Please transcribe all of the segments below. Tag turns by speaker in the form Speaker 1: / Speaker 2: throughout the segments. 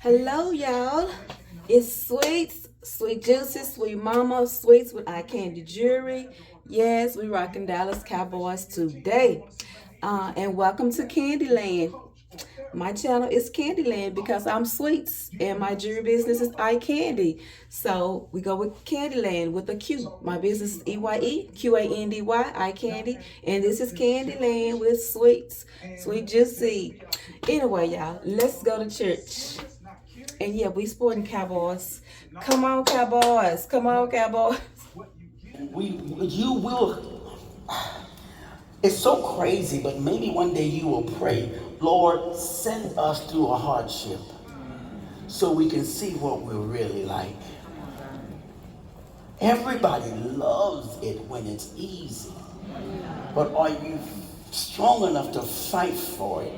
Speaker 1: Hello, y'all. It's Sweets, Sweet Juices, Sweet Mama, Sweets with EyeQandy Jewelry. Yes, we rocking Dallas Cowboys today. And welcome to Candyland. My channel is Candyland because I'm Sweets and my jewelry business is EyeQandy. So we go with Candyland with a Q. My business is EyeQandy, EyeQandy. And this is Candyland with Sweets, Sweet Juicy. Anyway, y'all, let's go to church. And yeah, we sporting Cowboys. Come on, Cowboys. Come on, Cowboys.
Speaker 2: You will. It's so crazy, but maybe one day you will pray, Lord, send us through a hardship so we can see what we're really like. Everybody loves it when it's easy, but are you strong enough to fight for it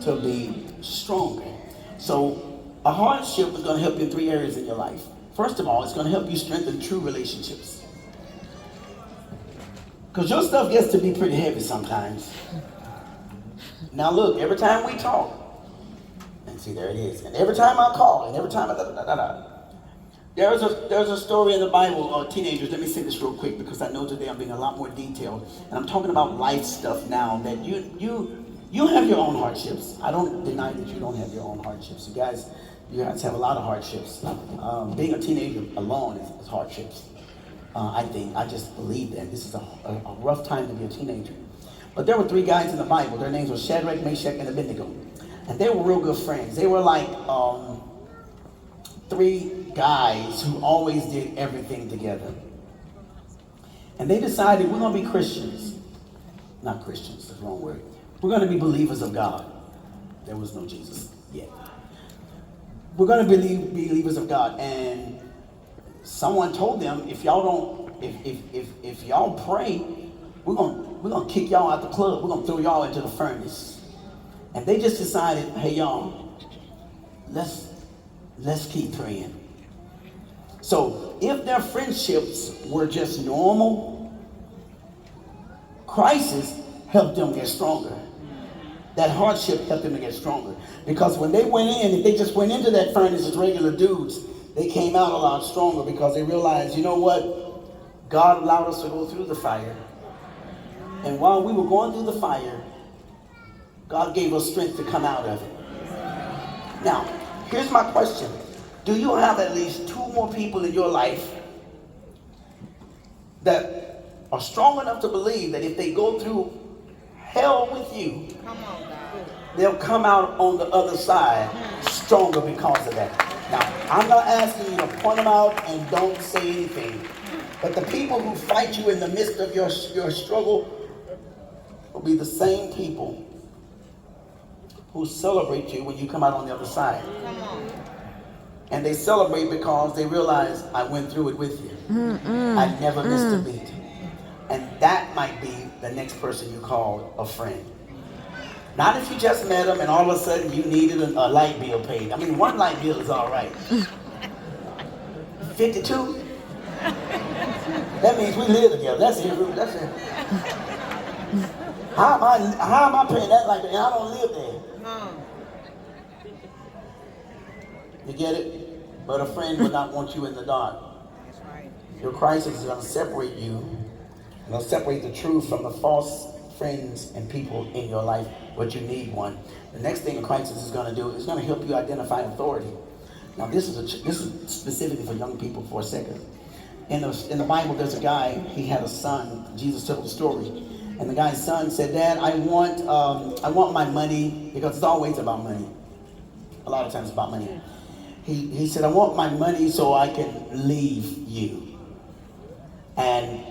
Speaker 2: to be stronger? So a hardship is going to help you in 3 areas in your life. First of all, it's going to help you strengthen true relationships. Because your stuff gets to be pretty heavy sometimes. Now look, every time we talk, and see there it is, and every time I call, and every time there's a story in the Bible of teenagers. Let me say this real quick because I know today I'm being a lot more detailed. And I'm talking about life stuff now that you have your own hardships. I don't deny that you don't have your own hardships. You guys have a lot of hardships. Being a teenager alone is hardships. I just believe that this is a rough time to be a teenager. But there were 3 guys in the Bible. Their names were Shadrach, Meshach, and Abednego. And they were real good friends. They were like 3 guys who always did everything together. And they decided, we're going to be Christians. Not Christians, that's the wrong word. We're going to be believers of God. There was no Jesus yet. We're going to be believers of God. And someone told them, if y'all don't, if y'all pray, we're gonna kick y'all out the club. We're gonna throw y'all into the furnace. And they just decided, hey y'all, let's keep praying. So if their friendships were just normal, crisis helped them get stronger. That hardship helped them to get stronger. Because when they went in, if they just went into that furnace as regular dudes, they came out a lot stronger because they realized, you know what? God allowed us to go through the fire. And while we were going through the fire, God gave us strength to come out of it. Now, here's my question. Do you have at least 2 more people in your life that are strong enough to believe that if they go through hell with you, they'll come out on the other side stronger because of that? Now, I'm not asking you to point them out and don't say anything. But the people who fight you in the midst of your struggle will be the same people who celebrate you when you come out on the other side. And they celebrate because they realize I went through it with you. I never missed a beat. And that might be the next person you call a friend. Not if you just met them and all of a sudden you needed a light bill paid. I mean, 1 light bill is all right. 52? That means we live together. That's it. That's it. How am I paying that light bill? I don't live there. You get it? But a friend would not want you in the dark. Your crisis is going to separate you. It's going to separate the truth from the false friends and people in your life, but you need one. The next thing a crisis is going to do is going to help you identify authority. Now, this is specifically for young people for a second. In the Bible, there's a guy. He had a son. Jesus told the story, and the guy's son said, "Dad, I want my money," because it's always about money. A lot of times it's about money. He said, "I want my money so I can leave you." And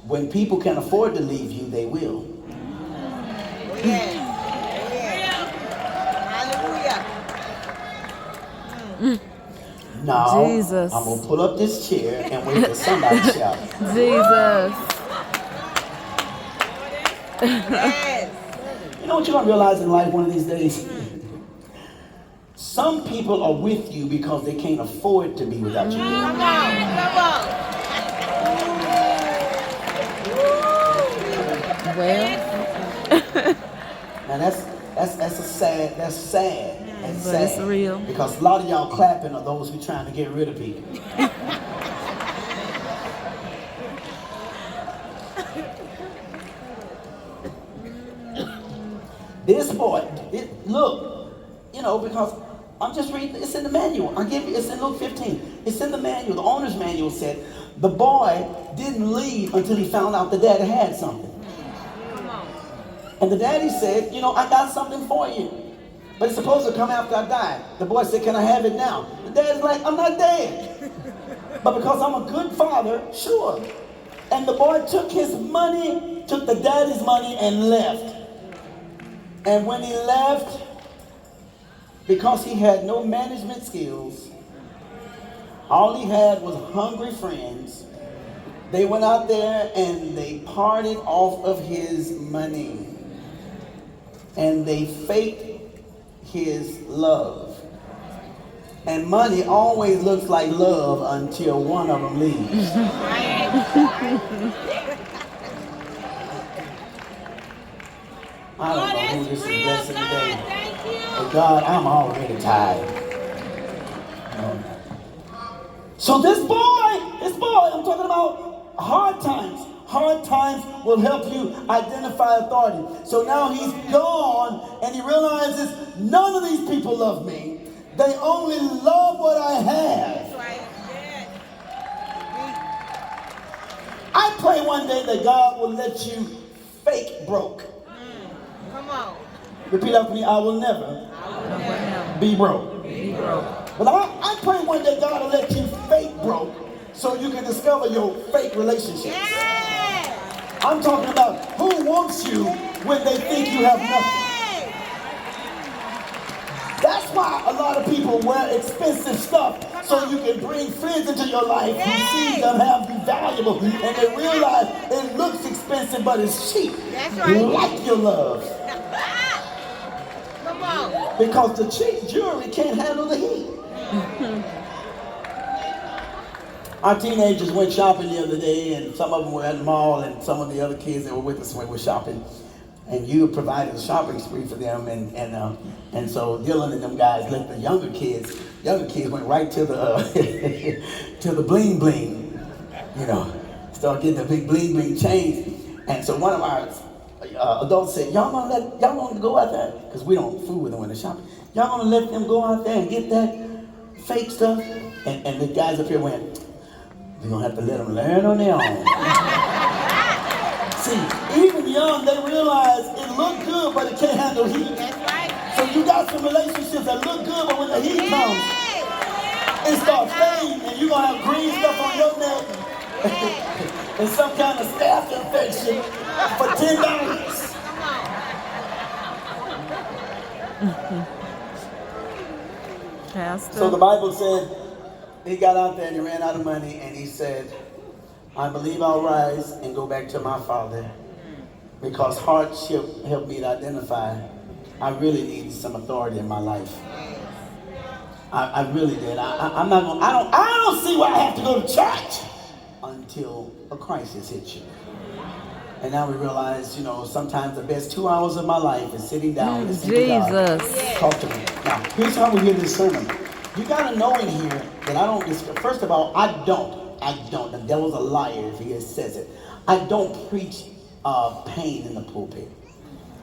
Speaker 2: when people can afford to leave you, they will. Now,
Speaker 3: Jesus.
Speaker 2: I'm going to pull up this chair and wait for somebody to shout.
Speaker 3: Jesus.
Speaker 2: You know what you're going to realize in life one of these days? Some people are with you because they can't afford to be without you.
Speaker 4: Come on.
Speaker 3: Well.
Speaker 2: Now that's sad. It's
Speaker 1: But
Speaker 2: sad.
Speaker 1: it's real.
Speaker 2: Because a lot of y'all clapping are those who trying to get rid of people. This boy, look, because I'm just reading, it's in the manual. It's in Luke 15. It's in the manual. The owner's manual said the boy didn't leave until he found out the daddy had something. And the daddy said, I got something for you. But it's supposed to come after I die. The boy said, can I have it now? The dad's like, I'm not dead. But because I'm a good father, sure. And the boy took his money, took the daddy's money and left. And when he left, because he had no management skills, all he had was hungry friends. They went out there and they partied off of his money. And they faked his love. And money always looks like love until one of them leaves. I don't know who this is blessing today. But God, I'm already tired. So this boy, I'm talking about hard times. Hard times will help you identify authority. So now he's gone and he realizes none of these people love me. They only love what I have. I pray one day that God will let you fake broke.
Speaker 3: Come on.
Speaker 2: Repeat after me, I will never be broke. But I pray one day God will let you fake broke so you can discover your fake relationships. I'm talking about who wants you when they think you have nothing. That's why a lot of people wear expensive stuff so you can bring friends into your life who see them have you valuable and they realize it looks expensive but it's cheap.
Speaker 3: That's right.
Speaker 2: Like your love.
Speaker 3: Come on.
Speaker 2: Because the cheap jewelry can't handle the heat. Our teenagers went shopping the other day, and some of them were at the mall, and some of the other kids that were with us were shopping. And you provided a shopping spree for them, and so Dylan and them guys let the younger kids went right to the to the bling bling, start getting the big bling bling chains. And so one of our adults said, y'all gonna go out there, because we don't fool with them when they're shopping. Y'all gonna let them go out there and get that fake stuff? And the guys up here went, we're gonna have to let them learn on their own. See, even young, they realize it look good, but it can't handle heat.
Speaker 3: That's right.
Speaker 2: So you got some relationships that look good, but when the heat comes, it starts fading, and you're gonna have green stuff on your neck and some kind of staph infection for $10.
Speaker 1: Pastor.
Speaker 2: So the Bible said he got out there and he ran out of money and he said, I believe I'll rise and go back to my father because hardship helped me to identify I really need some authority in my life. I really did. I don't see why I have to go to church until a crisis hits you. And now we realize, sometimes the best 2 hours of my life is sitting down and listening to God. Talk to me. Now, here's how we hear this sermon. You got to know in here that I don't, first of all, I don't. The devil's a liar if he says it. I don't preach pain in the pulpit.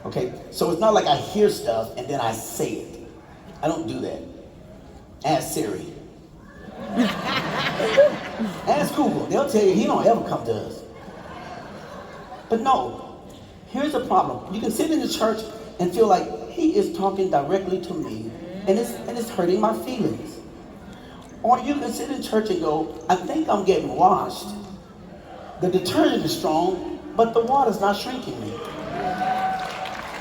Speaker 2: Okay? So it's not like I hear stuff and then I say it. I don't do that. Ask Siri. Ask Google. They'll tell you he don't ever come to us. But no, here's the problem. You can sit in the church and feel like he is talking directly to me and it's hurting my feelings. Or you can sit in church and go, I think I'm getting washed. The detergent is strong, but the water's not shrinking me.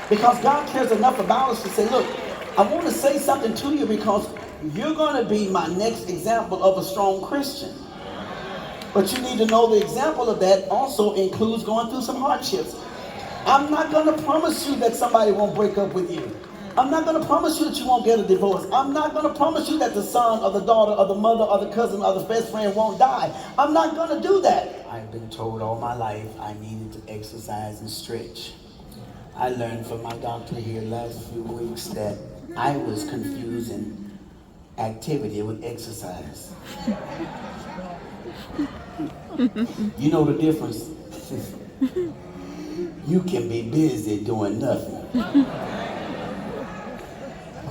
Speaker 2: Because God cares enough about us to say, look, I want to say something to you because you're going to be my next example of a strong Christian. But you need to know the example of that also includes going through some hardships. I'm not going to promise you that somebody won't break up with you. I'm not going to promise you that you won't get a divorce. I'm not going to promise you that the son or the daughter or the mother or the cousin or the best friend won't die. I'm not going to do that. I've been told all my life I needed to exercise and stretch. I learned from my doctor here last few weeks that I was confusing activity with exercise. You know the difference? You can be busy doing nothing.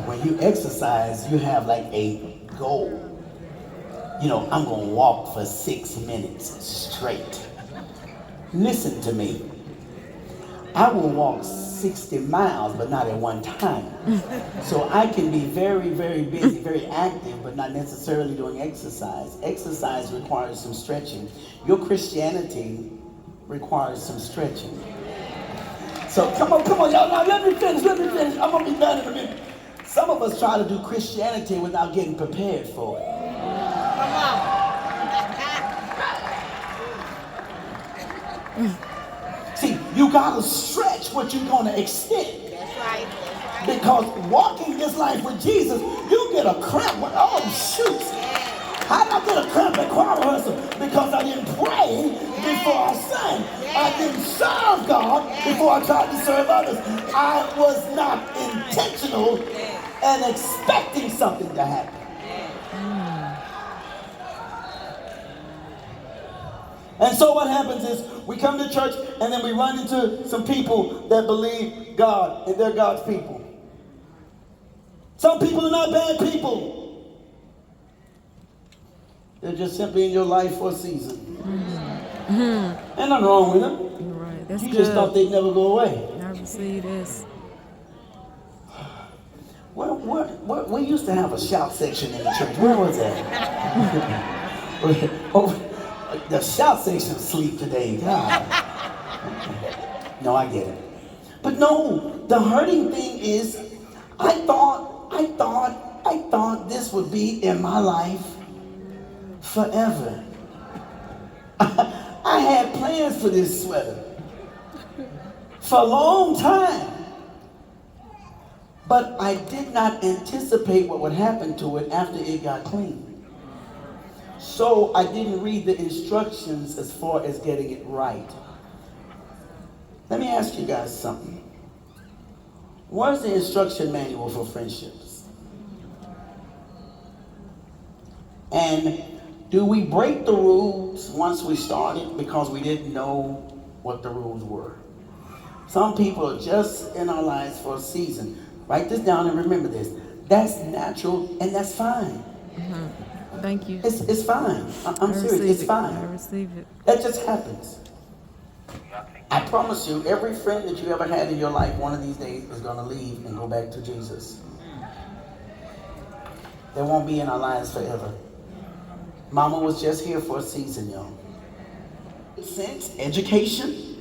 Speaker 2: When you exercise, you have like a goal. You know, I'm gonna walk for 6 minutes straight. Listen to me. I will walk 60 miles, but not at one time. So I can be very, very busy, very active, but not necessarily doing exercise. Exercise requires some stretching. Your Christianity requires some stretching. So come on, y'all. Now let me finish. I'm gonna be done in a minute. Some of us try to do Christianity without getting prepared for it.
Speaker 3: Come on.
Speaker 2: See, you gotta stretch what you're gonna extend.
Speaker 3: That's right.
Speaker 2: Because walking this life with Jesus, you get a cramp. Oh, shoot. How did I get a cramp at choir rehearsal? Because I didn't pray before I sang. I didn't serve God before I tried to serve others. I was not intentional and expecting something to happen. And so what happens is we come to church and then we run into some people that believe God and they're God's people. Some people are not bad people. They're just simply in your life for a season. Ain't nothing wrong with them.
Speaker 4: You're right. That's
Speaker 2: You
Speaker 4: good.
Speaker 2: just thought they'd never go away.
Speaker 4: I receive this.
Speaker 2: We used to have a shout section in the church. Where was that? Oh, the shout section asleep today. God. No, I get it. But no, the hurting thing is, I thought this would be in my life forever. I had plans for this sweater for a long time. But I did not anticipate what would happen to it after it got clean. So I didn't read the instructions as far as getting it right. Let me ask you guys something. What's the instruction manual for friendships? And do we break the rules once we started because we didn't know what the rules were? Some people are just in our lives for a season. Write this down and remember this. That's natural and that's fine.
Speaker 4: Thank you.
Speaker 2: It's fine. I'm serious. It's fine.
Speaker 4: I receive it.
Speaker 2: That just happens. I promise you, every friend that you ever had in your life, one of these days is going to leave and go back to Jesus. They won't be in our lives forever. Mama was just here for a season, y'all. Sense, education.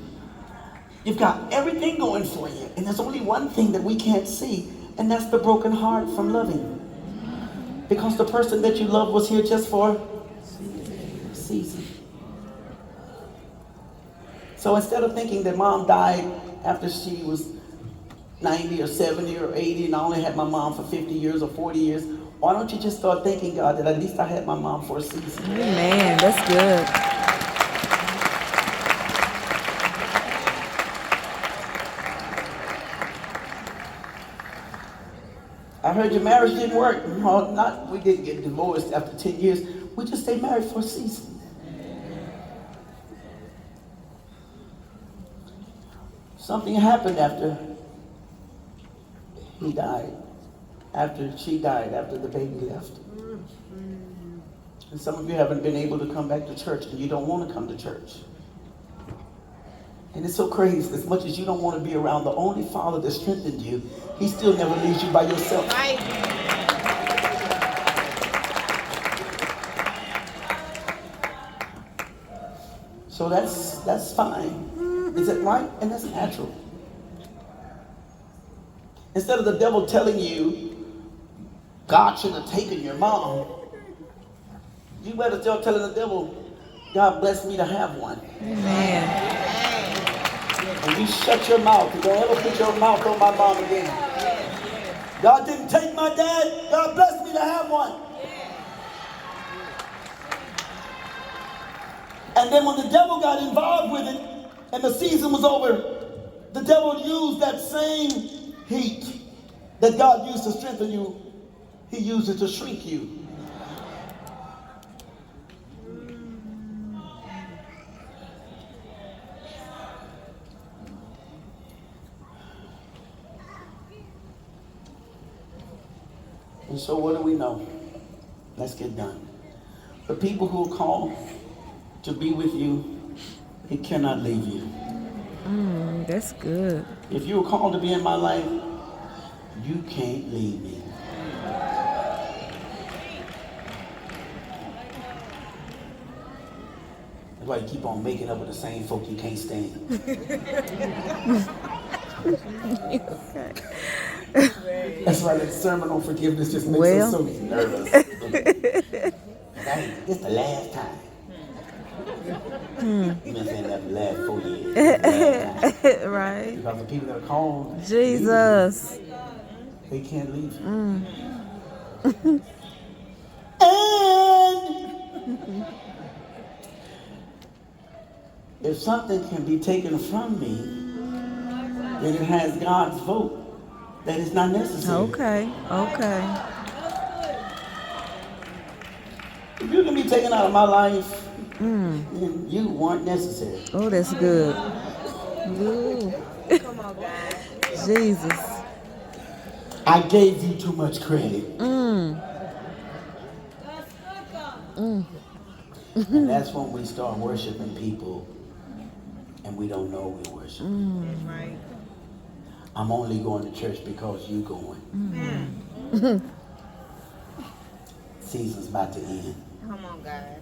Speaker 2: You've got everything going for you. And there's only one thing that we can't see, and that's the broken heart from loving. Because the person that you love was here just for a season. So instead of thinking that mom died after she was 90 or 70 or 80 and I only had my mom for 50 years or 40 years, why don't you just start thanking God that at least I had my mom for a season?
Speaker 4: Amen. That's good.
Speaker 2: I heard your marriage didn't work. No, we didn't get divorced after 10 years. We just stayed married for a season. Something happened after he died, after she died, after the baby left. And some of you haven't been able to come back to church and you don't want to come to church. And it's so crazy, as much as you don't want to be around the only father that strengthened you, he still never leaves you by yourself.
Speaker 3: Right.
Speaker 2: So that's fine. Is it right? And that's natural. Instead of the devil telling you God should have taken your mom, you better start telling the devil, God bless me to have one.
Speaker 4: Amen.
Speaker 2: And you shut your mouth. You don't ever put your mouth on my mom again. God didn't take my dad. God bless me to have one. And then when the devil got involved with it and the season was over, the devil used that same heat that God used to strengthen you, he used it to shrink you. And so what do we know? Let's get done. The people who are called to be with you, he cannot leave you.
Speaker 4: That's good.
Speaker 2: If you were called to be in my life, you can't leave me. That's why you keep on making up with the same folk you can't stand. That's why that sermon on forgiveness just makes us so nervous. It's the last time. You've been saying that for the last 4 years.
Speaker 4: Right.
Speaker 2: Because the people that are called,
Speaker 4: Jesus.
Speaker 2: they can't leave you. And if something can be taken from me, then it has God's vote that it's not necessary.
Speaker 4: Okay.
Speaker 2: If you can be taken out of my life, then you weren't necessary.
Speaker 4: Oh, that's good. Ooh.
Speaker 3: Come on, guys.
Speaker 4: Jesus.
Speaker 2: I gave you too much credit. And that's when we start worshiping people and we don't know we're worshiping.
Speaker 3: Right.
Speaker 2: I'm only going to church because you're going. Season's about to end.
Speaker 3: Come on, God.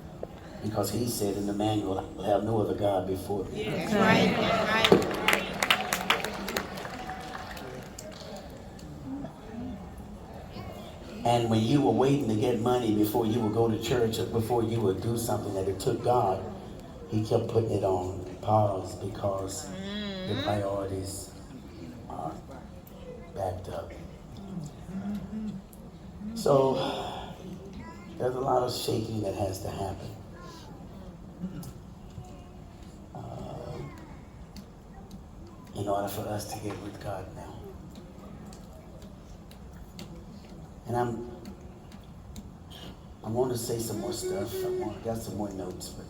Speaker 2: Because he said in the manual, I'll have no other God before me.
Speaker 3: That's right. That's right.
Speaker 2: And when you were waiting to get money before you would go to church or before you would do something that it took God, he kept putting it on pause because the priorities are backed up. So there's a lot of shaking that has to happen. In order for us to get with God now. And I want to say some more stuff. I got some more notes, but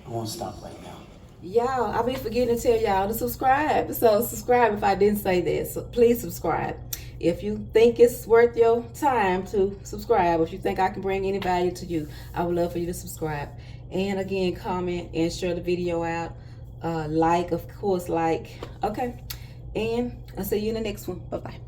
Speaker 2: I want to stop right now.
Speaker 1: Y'all, I be forgetting to tell y'all to subscribe. So subscribe if I didn't say that. So please subscribe. If you think it's worth your time to subscribe, if you think I can bring any value to you, I would love for you to subscribe. And again, comment and share the video out. Like, of course, like. Okay. And I'll see you in the next one. Bye-bye.